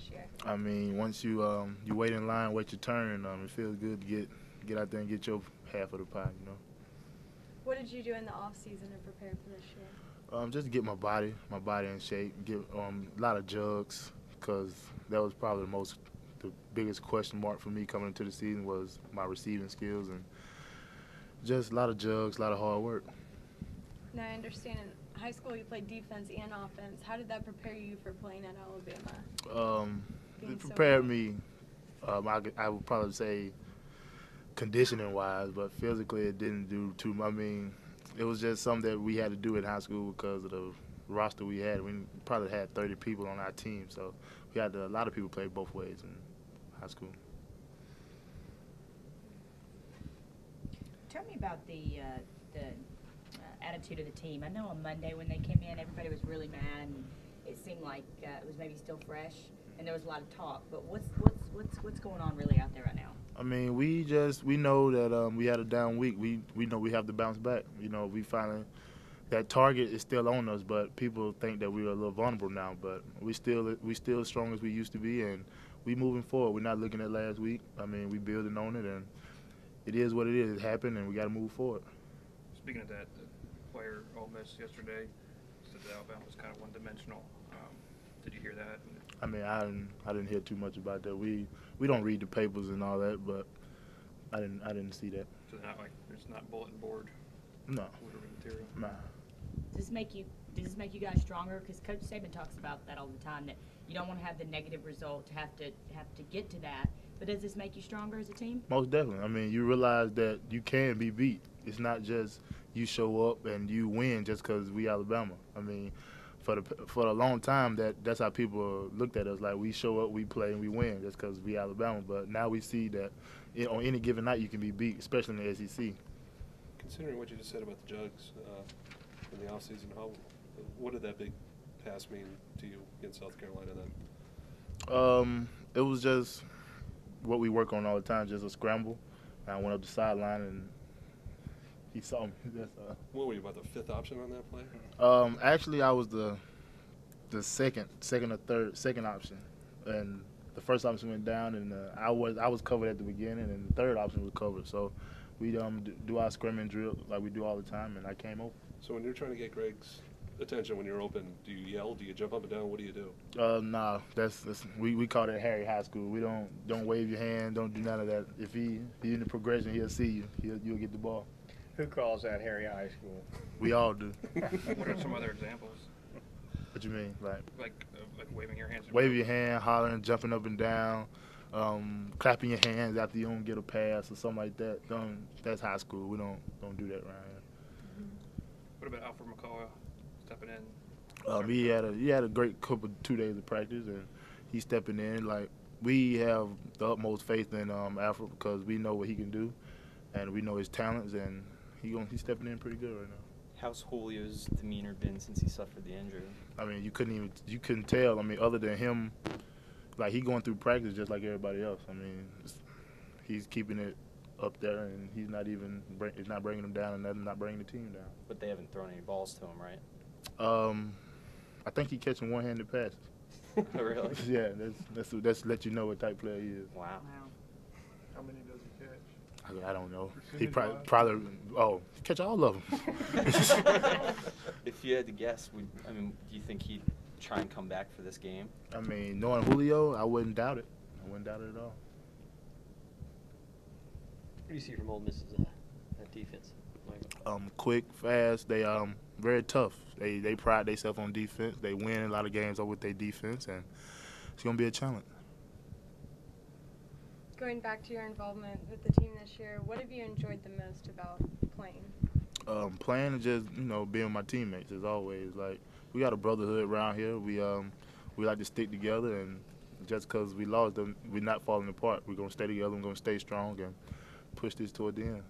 last year? I mean, once you wait in line, wait your turn, it feels good to get out there and get your half of the pie, you know. What did you do in the off season to prepare for this year? Just to get my body in shape, get a lot of jugs, because that was probably the biggest question mark for me coming into the season was my receiving skills, and just a lot of jugs, a lot of hard work. Now I understand in high school you played defense and offense. How did that prepare you for playing at Alabama? It prepared me. I would probably say conditioning wise, but physically it didn't do too much. I mean, it was just something that we had to do in high school because of the roster we had. We probably had 30 people on our team, so we had a lot of people play both ways in high school. Tell me about the attitude of the team. I know on Monday when they came in, everybody was really mad, and it seemed like it was maybe still fresh, and there was a lot of talk. But what's going on really out there right now? I mean, we know that we had a down week. We know we have to bounce back. You know, we finally that target is still on us, but people think that we're a little vulnerable now. But we still as strong as we used to be, and we moving forward. We're not looking at last week. I mean, we building on it, and it is what it is. It happened, and we got to move forward. Speaking of that, the player Ole Miss yesterday said that Alabama was kind of one-dimensional. Did you hear that? I mean, I didn't hear too much about that. We don't read the papers and all that, but I didn't see that. So there's not bulletin board. No. Material. Nah. Does this make you guys stronger? Because Coach Saban talks about that all the time, that you don't want to have the negative result to have to get to that. But does this make you stronger as a team? Most definitely. I mean, you realize that you can be beat. It's not just you show up and you win just because we Alabama. I mean, for a long time that's how people looked at us, like we show up, we play, and we win just because we Alabama. But now we see that on any given night you can be beat, especially in the SEC. Considering what you just said about the jugs in the offseason, what did that big pass mean to you against South Carolina then? It was just what we work on all the time, just a scramble. I went up the sideline and he saw me. What were you, about the fifth option on that play? Actually, I was the second option, and the first option went down, and I was covered at the beginning, and the third option was covered. So we do our scrimmage drill like we do all the time, and I came open. So when you're trying to get Greg's attention when you're open, do you yell? Do you jump up and down? What do you do? Nah, we call that Harry High School. We don't wave your hand, don't do none of that. If he in the progression, he'll see you. You'll get the ball. Who calls that Harry High School? We all do. What are some other examples? What you mean, like waving your hands? Wave your hand, hollering, jumping up and down, clapping your hands after you don't get a pass or something like that. That's high school. We don't do that around here. What about Alfred McCullough stepping in? He had a great 2 days of practice, and he's stepping in. Like, we have the utmost faith in Alfred because we know what he can do, and we know his talents, and he's stepping in pretty good right now. How's Julio's demeanor been since he suffered the injury? I mean, you couldn't tell. I mean, other than him, like, he going through practice just like everybody else. I mean, he's keeping it up there, and he's not bringing them down, and not bringing the team down. But they haven't thrown any balls to him, right? I think he's catching one-handed passes. Really? Yeah, that's let you know what type player he is. Wow. How many does he catch? I don't know. He probably catch all of them. If you had to guess, do you think he'd try and come back for this game? I mean, knowing Julio, I wouldn't doubt it. I wouldn't doubt it at all. What do you see from Ole Miss's defense? Quick, fast. They very tough. They pride themselves on defense. They win a lot of games with their defense, and it's gonna be a challenge. Going back to your involvement with the team this year, what have you enjoyed the most about playing? Playing and just being with my teammates as always. Like, we got a brotherhood around here. We like to stick together, and just because we lost them, we're not falling apart. We're gonna stay together. We're gonna stay strong and push this toward the end.